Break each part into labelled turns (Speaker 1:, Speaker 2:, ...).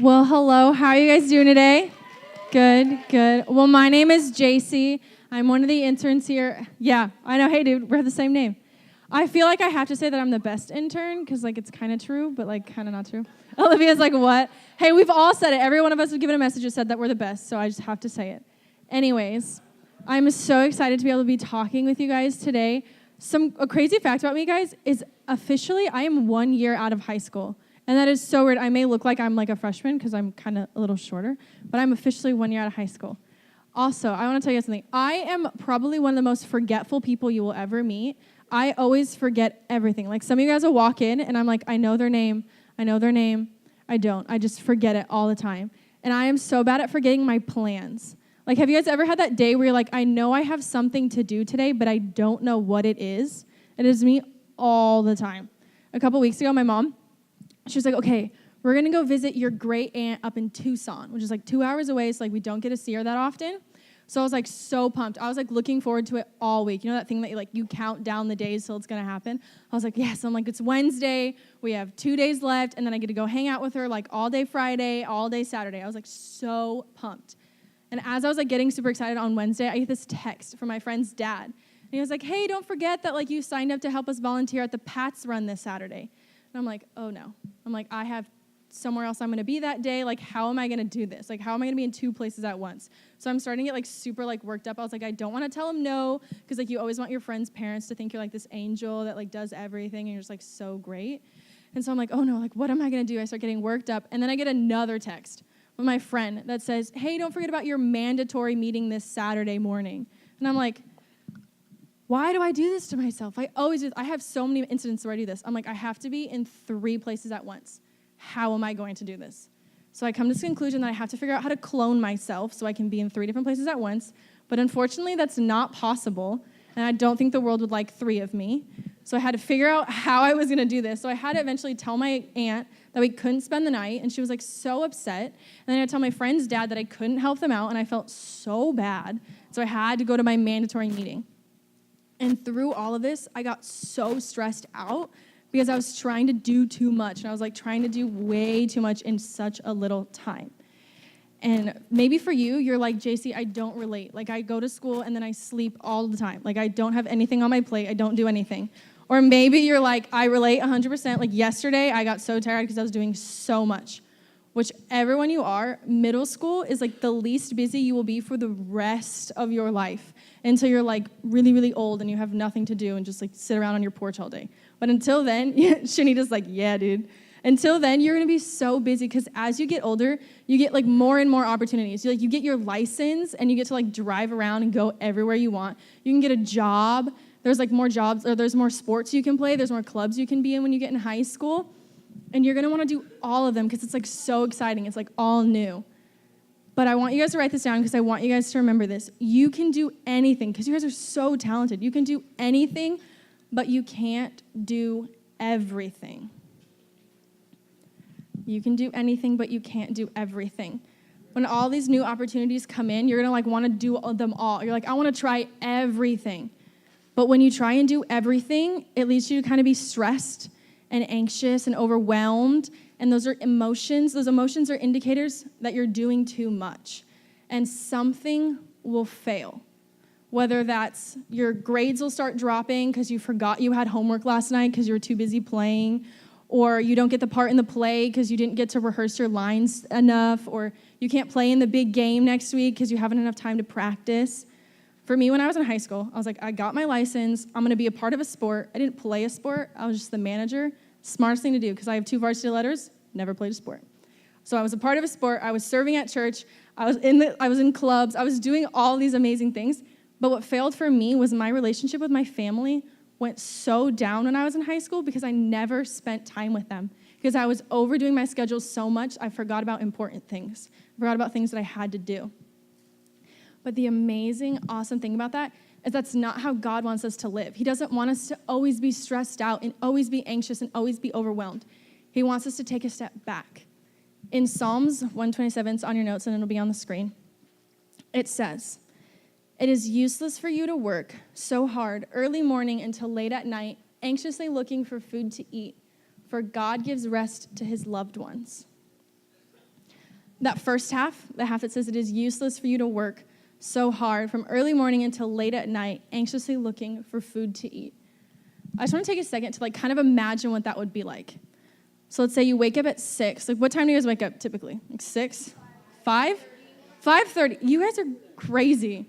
Speaker 1: Well, hello. How are you guys doing today? Good, good. Well, my name is Jaicee. I'm one of the interns here. Yeah, I know. Hey, dude, we're the same name. I feel like I have to say that I'm the best intern because, it's kind of true, but, kind of not true. Olivia's like, what? Hey, we've all said it. Every one of us has given a message that said that we're the best, so I just have to say it. Anyways, I'm so excited to be able to be talking with you guys today. A crazy fact about me, guys, is officially I am 1 year out of high school. And that is so weird. I may look like I'm a freshman because I'm kind of a little shorter, but I'm officially 1 year out of high school. Also, I want to tell you guys something. I am probably one of the most forgetful people you will ever meet. I always forget everything. Some of you guys will walk in, and I'm like, I know their name. I don't. I just forget it all the time. And I am so bad at forgetting my plans. Have you guys ever had that day where you're like, I know I have something to do today, but I don't know what it is? It is me all the time. A couple weeks ago, my mom, she was like, okay, we're going to go visit your great aunt up in Tucson, which is 2 hours away, so we don't get to see her that often. So I was so pumped. I was looking forward to it all week. You know that thing that you count down the days till it's going to happen? I was like, yes. I'm it's Wednesday. We have 2 days left, and then I get to go hang out with her all day Friday, all day Saturday. I was so pumped. And as I was getting super excited on Wednesday, I get this text from my friend's dad. And he was like, hey, don't forget that you signed up to help us volunteer at the Pats run this Saturday. And I'm like, oh no. I have somewhere else I'm going to be that day. How am I going to do this? How am I going to be in 2 places at once? So I'm starting to get super worked up. I was I don't want to tell him no because you always want your friends' parents to think you're this angel that does everything and you're just so great. And so I'm oh no, what am I going to do? I start getting worked up. And then I get another text from my friend that says, hey, don't forget about your mandatory meeting this Saturday morning. And I'm why do I do this to myself? I always do. I have so many incidents where I do this. I'm I have to be in 3 places at once. How am I going to do this? So I come to this conclusion that I have to figure out how to clone myself so I can be in 3 different places at once. But unfortunately, that's not possible. And I don't think the world would like 3 of me. So I had to figure out how I was going to do this. So I had to eventually tell my aunt that we couldn't spend the night. And she was so upset. And then I had to tell my friend's dad that I couldn't help them out. And I felt so bad. So I had to go to my mandatory meeting. And through all of this, I got so stressed out because I was trying to do too much. And I was trying to do way too much in such a little time. And maybe for you, you're Jaicee, I don't relate. I go to school and then I sleep all the time. I don't have anything on my plate. I don't do anything. Or maybe you're I relate 100%. Yesterday, I got so tired because I was doing so much. Whichever one you are, middle school is the least busy you will be for the rest of your life until you're really, really old and you have nothing to do and just sit around on your porch all day. But until then, Shanita's yeah, dude. Until then, you're going to be so busy because as you get older, you get more and more opportunities. You get your license and you get to drive around and go everywhere you want. You can get a job. There's more jobs, or there's more sports you can play. There's more clubs you can be in when you get in high school. And you're going to want to do all of them because it's so exciting. It's all new. But I want you guys to write this down because I want you guys to remember this. You can do anything because you guys are so talented. You can do anything, but you can't do everything. You can do anything, but you can't do everything. When all these new opportunities come in, you're going to want to do them all. You're I want to try everything. But when you try and do everything, it leads you to kind of be stressed and anxious and overwhelmed. And those are emotions. Those emotions are indicators that you're doing too much. And something will fail. Whether that's your grades will start dropping because you forgot you had homework last night because you were too busy playing, or you don't get the part in the play because you didn't get to rehearse your lines enough, or you can't play in the big game next week because you haven't enough time to practice. For me, when I was in high school, I was I got my license. I'm going to be a part of a sport. I didn't play a sport. I was just the manager. Smartest thing to do because I have 2 varsity letters, never played a sport. So I was a part of a sport. I was serving at church. I was in clubs. I was doing all these amazing things. But what failed for me was my relationship with my family went so down when I was in high school because I never spent time with them. Because I was overdoing my schedule so much, I forgot about important things. I forgot about things that I had to do. But the amazing, awesome thing about that is that's not how God wants us to live. He doesn't want us to always be stressed out and always be anxious and always be overwhelmed. He wants us to take a step back. In Psalms 127, it's on your notes and it'll be on the screen. It says, "It is useless for you to work so hard early morning until late at night, anxiously looking for food to eat, for God gives rest to his loved ones." That first half, the half that says it is useless for you to work so hard from early morning until late at night, anxiously looking for food to eat. I just want to take a second to kind of imagine what that would be like. So let's say you wake up at 6. What time do you guys wake up typically? 6? 5? 5:30. You guys are crazy.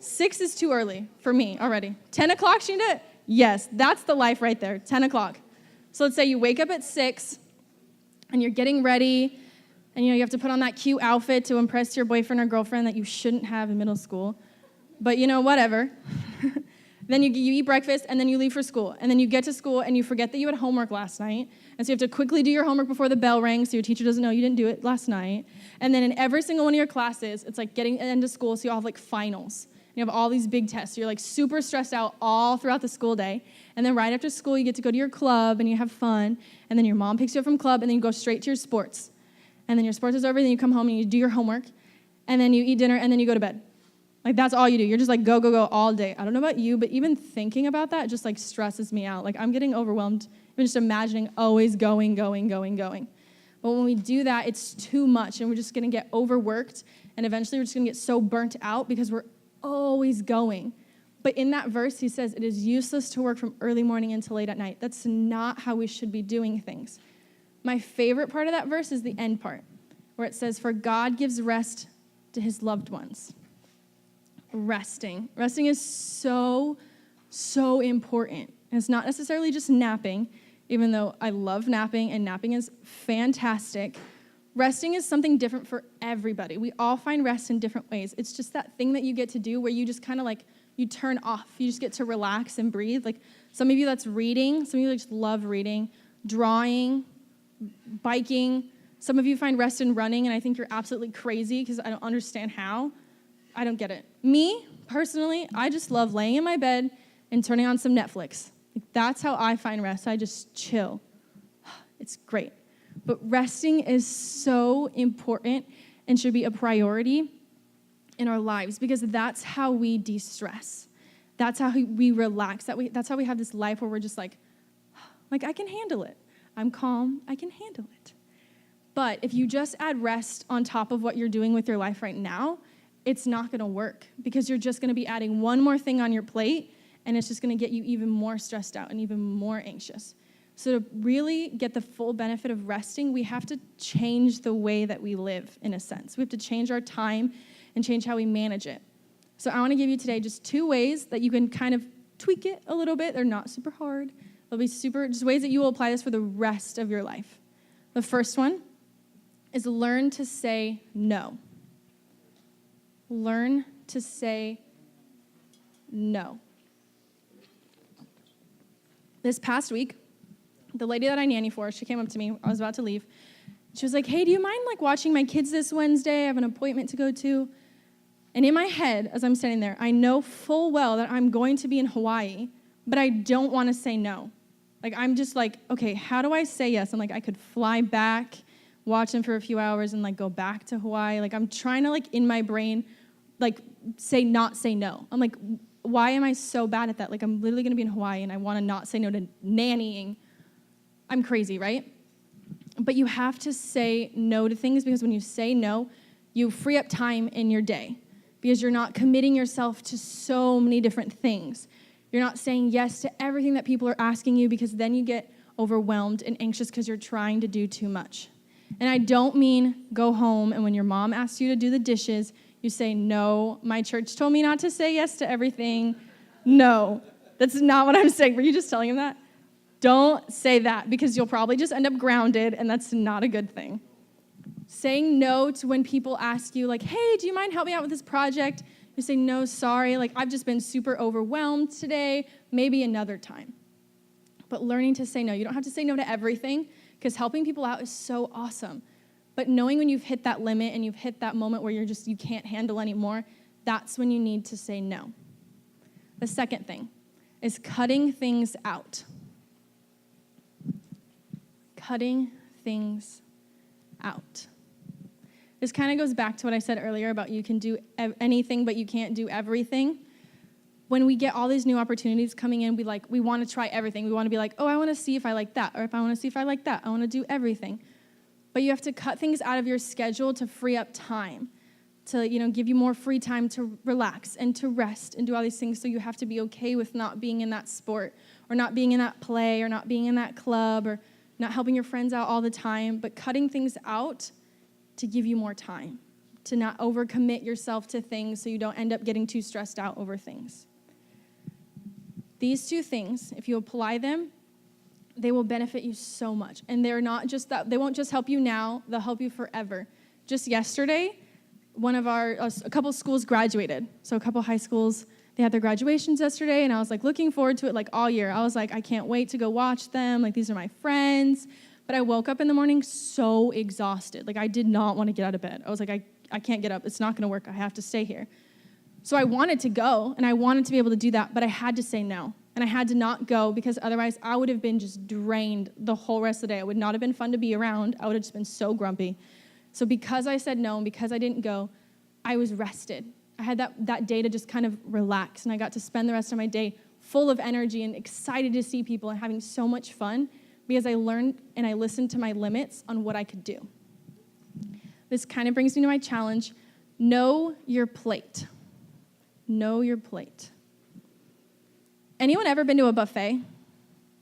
Speaker 1: 6 is too early for me already. 10 o'clock, Sheena? Yes, that's the life right there, 10 o'clock. So let's say you wake up at 6 and you're getting ready and you have to put on that cute outfit to impress your boyfriend or girlfriend that you shouldn't have in middle school. But whatever. Then you eat breakfast, and then you leave for school. And then you get to school, and you forget that you had homework last night. And so you have to quickly do your homework before the bell rings so your teacher doesn't know you didn't do it last night. And then in every single one of your classes, it's getting into school, so you all have finals. You have all these big tests. You're super stressed out all throughout the school day. And then right after school, you get to go to your club, and you have fun. And then your mom picks you up from club, and then you go straight to your sports. And then your sports is over, then you come home, and you do your homework. And then you eat dinner, and then you go to bed. That's all you do. You're just go, go, go all day. I don't know about you, but even thinking about that just stresses me out. I'm getting overwhelmed, even just imagining always going. But when we do that, it's too much, and we're just going to get overworked, and eventually we're just going to get so burnt out because we're always going. But in that verse, he says, it is useless to work from early morning until late at night. That's not how we should be doing things. My favorite part of that verse is the end part, where it says, for God gives rest to his loved ones. Resting is so important. And it's not necessarily just napping, even though I love napping, and napping is fantastic. Resting is something different for everybody. We all find rest in different ways. It's just that thing that you get to do where you just kind of you turn off. You just get to relax and breathe. Some of you, that's reading. Some of you just love reading, drawing, biking. Some of you find rest in running, and I think you're absolutely crazy because I don't understand how. I don't get it. Me, personally, I just love laying in my bed and turning on some Netflix. That's how I find rest. I just chill. It's great. But resting is so important and should be a priority in our lives because that's how we de-stress. That's how we relax. That's how we have this life where we're just I can handle it. I'm calm. I can handle it. But if you just add rest on top of what you're doing with your life right now, it's not going to work because you're just going to be adding one more thing on your plate, and it's just going to get you even more stressed out and even more anxious. So to really get the full benefit of resting, we have to change the way that we live, in a sense. We have to change our time and change how we manage it. So I want to give you today just 2 ways that you can kind of tweak it a little bit. They're not super hard. They'll be just ways that you will apply this for the rest of your life. The first one is learn to say no. Learn to say no. This past week, the lady that I nanny for, she came up to me. I was about to leave. She was like, hey, do you mind watching my kids this Wednesday? I have an appointment to go to. And in my head, as I'm sitting there, I know full well that I'm going to be in Hawaii, but I don't want to say no. I'm just okay, how do I say yes? I'm I could fly back, watch them for a few hours, and go back to Hawaii. I'm trying to in my brain, say no. I'm why am I so bad at that? I'm literally going to be in Hawaii, and I want to not say no to nannying. I'm crazy, right? But you have to say no to things because when you say no, you free up time in your day because you're not committing yourself to so many different things. You're not saying yes to everything that people are asking you because then you get overwhelmed and anxious because you're trying to do too much. And I don't mean go home and when your mom asks you to do the dishes, you say, no, my church told me not to say yes to everything. No, that's not what I'm saying. Were you just telling him that? Don't say that because you'll probably just end up grounded, and that's not a good thing. Saying no to when people ask you, hey, do you mind helping out with this project? You say, no, sorry, I've just been super overwhelmed today, maybe another time. But learning to say no. You don't have to say no to everything because helping people out is so awesome. But knowing when you've hit that limit and you've hit that moment where you can't handle anymore, that's when you need to say no. The second thing is cutting things out. Cutting things out. This kind of goes back to what I said earlier about you can do anything, but you can't do everything. When we get all these new opportunities coming in, we want to try everything. We want to be oh, I want to see if I like that, or if I want to see if I like that. I want to do everything. but you have to cut things out of your schedule to free up time, to, give you more free time to relax and to rest and do all these things. So you have to be okay with not being in that sport or not being in that play or not being in that club or not helping your friends out all the time, but cutting things out to give you more time, to not overcommit yourself to things so you don't end up getting too stressed out over things. These two things, if you apply them, they will benefit you so much. And they're not just that, they won't just help you now, they'll help you forever. Just yesterday, a couple schools graduated. So a couple high schools, they had their graduations yesterday, and I was looking forward to it all year. I was I can't wait to go watch them. These are my friends. But I woke up in the morning so exhausted. I did not want to get out of bed. I was I can't get up. It's not going to work. I have to stay here. So I wanted to go, and I wanted to be able to do that, but I had to say no. And I had to not go because otherwise I would have been just drained the whole rest of the day. It would not have been fun to be around. I would have just been so grumpy. So because I said no and because I didn't go, I was rested. I had that day to just kind of relax, and I got to spend the rest of my day full of energy and excited to see people and having so much fun because I learned and I listened to my limits on what I could do. This kind of brings me to my challenge. Know your plate. Know your plate. Anyone ever been to a buffet?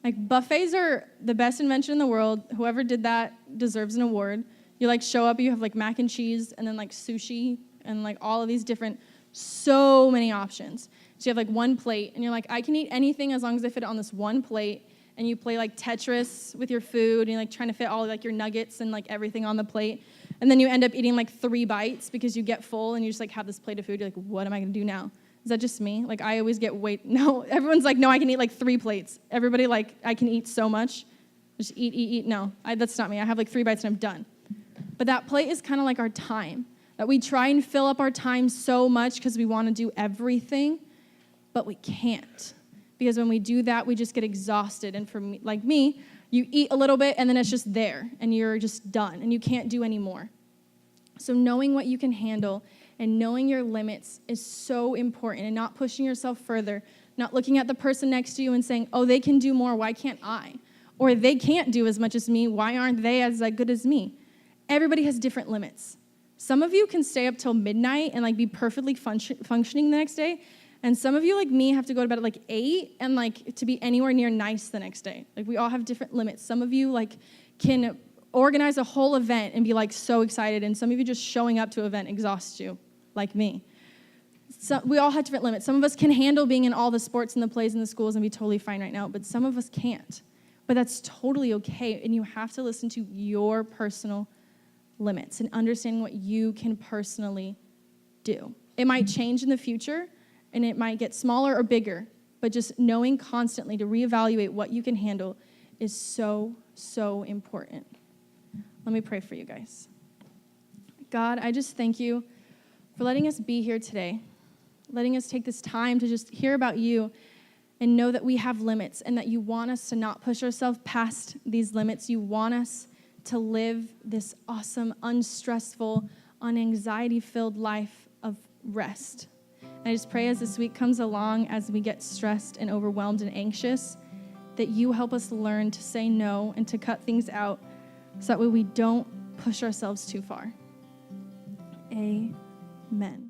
Speaker 1: Buffets are the best invention in the world. Whoever did that deserves an award. You show up, you have mac and cheese and then sushi and all of these different, so many options. So you have one plate and you're I can eat anything as long as I fit it on this one plate. And you play Tetris with your food and you're trying to fit all your nuggets and everything on the plate. And then you end up eating 3 bites because you get full and you just have this plate of food. You're what am I going to do now? Is that just me? I always get no, everyone's no, I can eat 3 plates. Everybody I can eat so much. Just eat. No, that's not me. I have 3 bites and I'm done. But that plate is kind of our time. That we try and fill up our time so much because we want to do everything, but we can't. Because when we do that, we just get exhausted. And for me, you eat a little bit and then it's just there and you're just done and you can't do any more. So knowing what you can handle and knowing your limits is so important, and not pushing yourself further, not looking at the person next to you and saying, oh, they can do more, why can't I? Or they can't do as much as me, why aren't they as good as me? Everybody has different limits. Some of you can stay up till midnight and be perfectly functioning the next day. And some of you, like me, have to go to bed at 8 and to be anywhere near nice the next day. We all have different limits. Some of you can organize a whole event and be so excited. And some of you just showing up to an event exhausts you, like me. So we all have different limits. Some of us can handle being in all the sports and the plays and the schools and be totally fine right now. But some of us can't. But that's totally okay. And you have to listen to your personal limits and understanding what you can personally do. It might change in the future, and it might get smaller or bigger, but just knowing constantly to reevaluate what you can handle is so, so important. Let me pray for you guys. God, I just thank you for letting us be here today, letting us take this time to just hear about you and know that we have limits and that you want us to not push ourselves past these limits. You want us to live this awesome, unstressful, unanxiety-filled life of rest. And I just pray as this week comes along, as we get stressed and overwhelmed and anxious, that you help us learn to say no and to cut things out so that way we don't push ourselves too far. Amen.